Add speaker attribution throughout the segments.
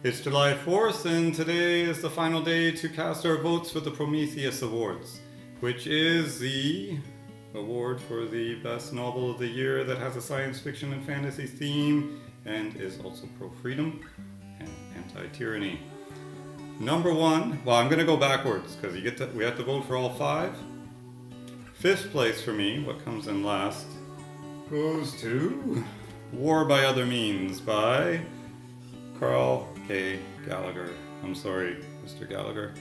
Speaker 1: It's July 4th, and today is the final day to cast our votes for the Prometheus Awards, which is the award for the best novel of the year that has a science fiction and fantasy theme and is also pro-freedom and anti-tyranny. Number one, well, I'm going to go backwards because we have to vote for all five. Fifth place for me, what comes in last, goes to War by Other Means by Carl K. Gallagher. I'm sorry, Mr. Gallagher.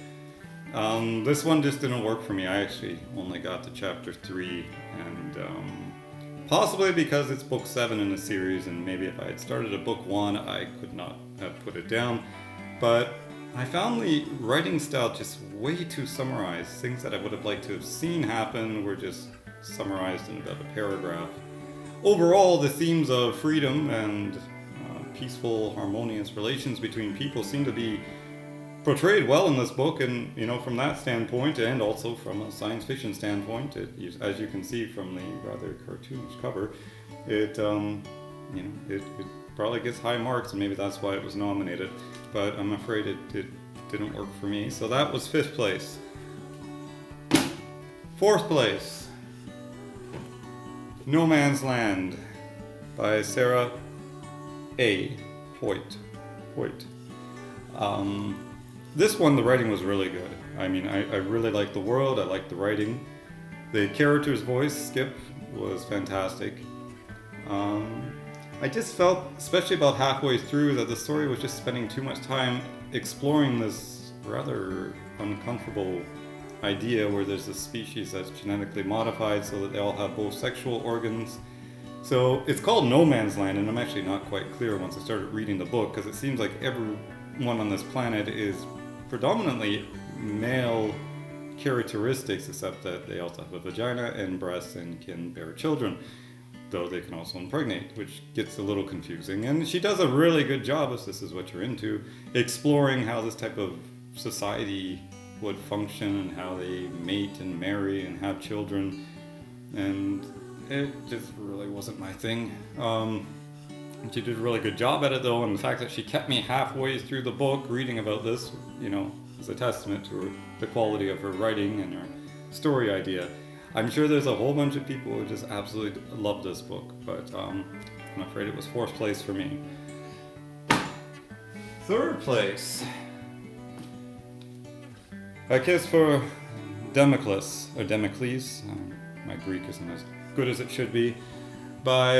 Speaker 1: This one just didn't work for me. I actually only got to chapter 3, and possibly because it's book 7 in the series, and maybe if I had started at book 1, I could not have put it down. But I found the writing style just way too summarized. Things that I would have liked to have seen happen were just summarized in about a paragraph. Overall, the themes of freedom and peaceful, harmonious relations between people seem to be portrayed well in this book, and from that standpoint, and also from a science fiction standpoint, as you can see from the rather cartoonish cover, it probably gets high marks, and maybe that's why it was nominated. But I'm afraid it didn't work for me. So that was 5th place. 4th place, No Man's Land by Sarah A. Hoyt. This one, the writing was really good. I mean, I really liked the world, I liked the writing. The character's voice, Skip, was fantastic. I just felt, especially about halfway through, that the story was just spending too much time exploring this rather uncomfortable idea where there's a species that's genetically modified so that they all have both sexual organs. So it's called No Man's Land, and I'm actually not quite clear once I started reading the book, because it seems like everyone on this planet is predominantly male characteristics, except that they also have a vagina and breasts and can bear children, though they can also impregnate, which gets a little confusing. And she does a really good job, if this is what you're into, exploring how this type of society would function and how they mate and marry and have children. And it just really wasn't my thing. She did a really good job at it, though, and the fact that she kept me halfway through the book reading about this, is a testament to the quality of her writing and her story idea. I'm sure there's a whole bunch of people who just absolutely love this book, but I'm afraid it was 4th place for me. 3rd place, A Kiss for Damocles. My Greek isn't as good as it should be, by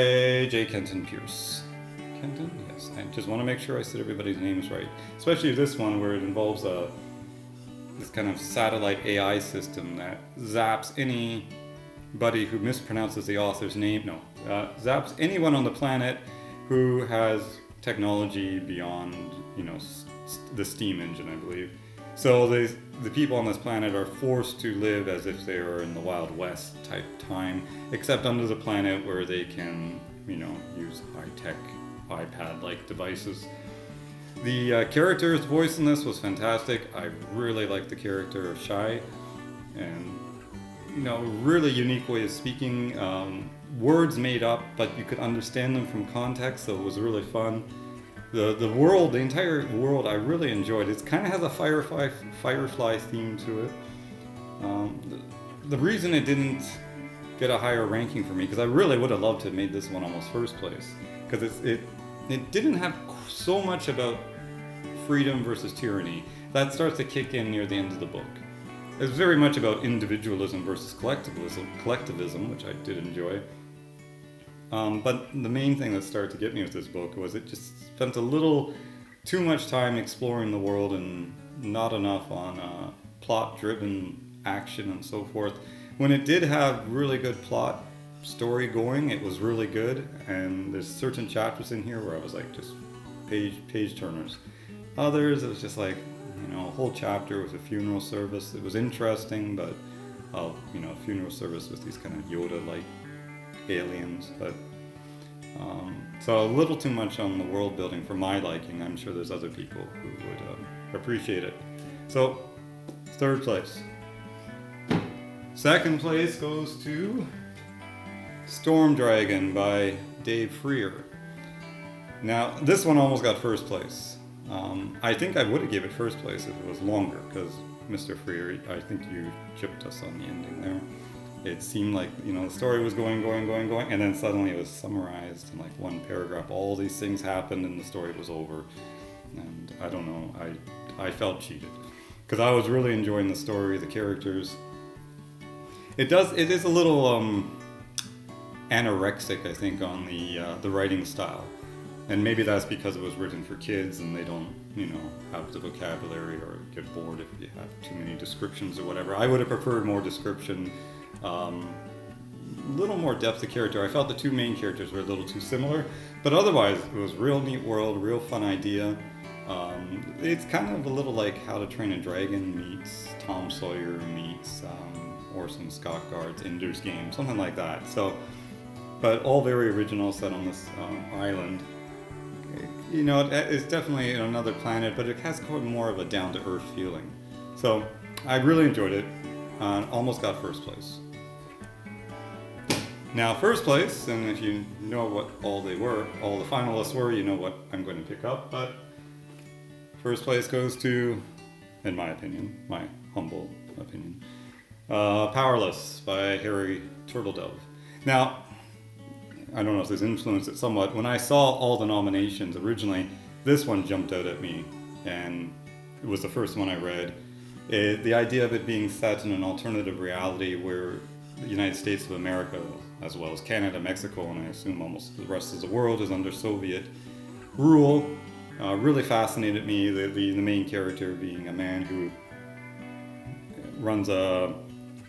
Speaker 1: J. Kenton Pierce. Kenton? Yes. I just want to make sure I said everybody's names right. Especially this one where it involves this kind of satellite AI system that zaps anybody who mispronounces the author's name. Zaps anyone on the planet who has technology beyond, the steam engine, I believe. So the people on this planet are forced to live as if they are in the Wild West type time, except under the planet where they can, use high-tech iPad-like devices. The character's voice in this was fantastic. I really liked the character of Shy, and really unique way of speaking. Words made up, but you could understand them from context, so it was really fun. The world, the entire world, I really enjoyed. It kind of has a Firefly theme to it. The reason it didn't get a higher ranking for me, because I really would have loved to have made this one almost 1st place, because it didn't have so much about freedom versus tyranny. That starts to kick in near the end of the book. It was very much about individualism versus collectivism, which I did enjoy. But the main thing that started to get me with this book was it just spent a little too much time exploring the world and not enough on plot-driven action and so forth. When it did have really good plot story going, it was really good, and there's certain chapters in here where I was like just page turners. Others, it was just like, a whole chapter with a funeral service. It was interesting, but a funeral service with these kind of Yoda-like aliens, but so a little too much on the world building for my liking. I'm sure there's other people who would appreciate it. So 3rd place. 2nd place goes to Storm Dragon by Dave Freer. Now, this one almost got 1st place. I think I would have gave it first place if it was longer, because Mr. Freer, I think you chipped us on the ending there. It seemed like, the story was going, and then suddenly it was summarized in like one paragraph. All these things happened and the story was over. And I don't know, I felt cheated. Because I was really enjoying the story, the characters. It is a little anorexic, I think, on the writing style. And maybe that's because it was written for kids and they don't, have the vocabulary or get bored if you have too many descriptions or whatever. I would have preferred more description, a little more depth of character. I felt the two main characters were a little too similar, but otherwise it was real neat world, real fun idea. It's kind of a little like How to Train a Dragon meets Tom Sawyer meets Orson Scott Card's Ender's Game, something like that. So, but all very original, set on this island. It's definitely another planet, but it has quite more of a down-to-earth feeling. So I really enjoyed it. Almost got first place. Now, first place, and if you know what all the finalists were, you know what I'm going to pick up. But first place goes to, in my opinion, my humble opinion, Powerless by Harry Turtledove. Now, I don't know if this influenced it somewhat. When I saw all the nominations originally, this one jumped out at me, and it was the first one I read. The idea of it being set in an alternative reality where the United States of America, as well as Canada, Mexico, and I assume almost the rest of the world is under Soviet rule, really fascinated me. The main character being a man who runs a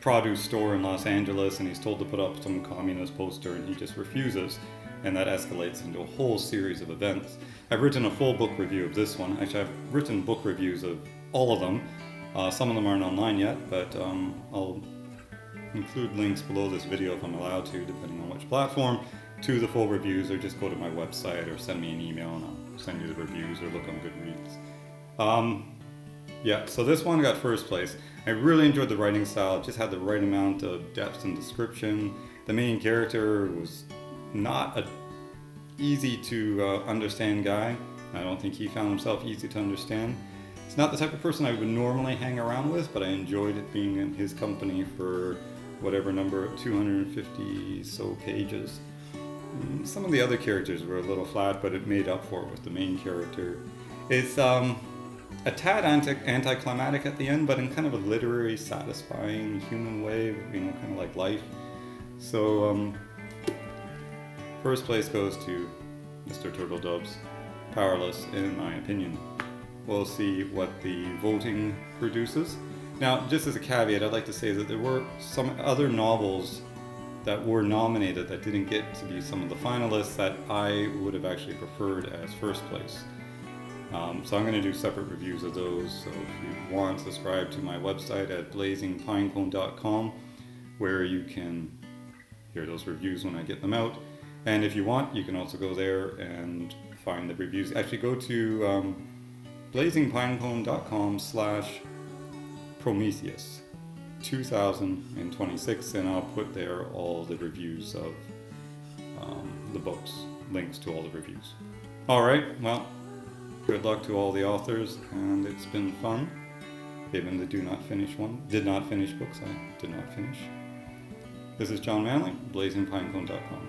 Speaker 1: produce store in Los Angeles, and he's told to put up some communist poster and he just refuses, and that escalates into a whole series of events. I've written a full book review of this one. Actually, I've written book reviews of all of them. Some of them aren't online yet, but I'll include links below this video if I'm allowed to, depending on which platform, to the full reviews, or just go to my website or send me an email and I'll send you the reviews, or look on Goodreads. Yeah, so this one got first place. I really enjoyed the writing style. It just had the right amount of depth and description. The main character was not an easy to understand guy. I don't think he found himself easy to understand. It's not the type of person I would normally hang around with, but I enjoyed it being in his company for whatever number, 250 so pages. Some of the other characters were a little flat, but it made up for it with the main character. It's a tad anticlimactic at the end, but in kind of a literary, satisfying, human way, kind of like life. So, first place goes to Mr. Turtledove's Powerless, in my opinion. We'll see what the voting produces. Now, just as a caveat, I'd like to say that there were some other novels that were nominated that didn't get to be some of the finalists that I would have actually preferred as first place. So I'm going to do separate reviews of those. So if you want, subscribe to my website at blazingpinecone.com, where you can hear those reviews when I get them out. And if you want, you can also go there and find the reviews. Actually, go to blazingpinecone.com/Prometheus 2026, and I'll put there all the reviews of the books, links to all the reviews. All right, well, good luck to all the authors, and it's been fun. Even the did not finish books I did not finish. This is John Manley, blazingpinecone.com.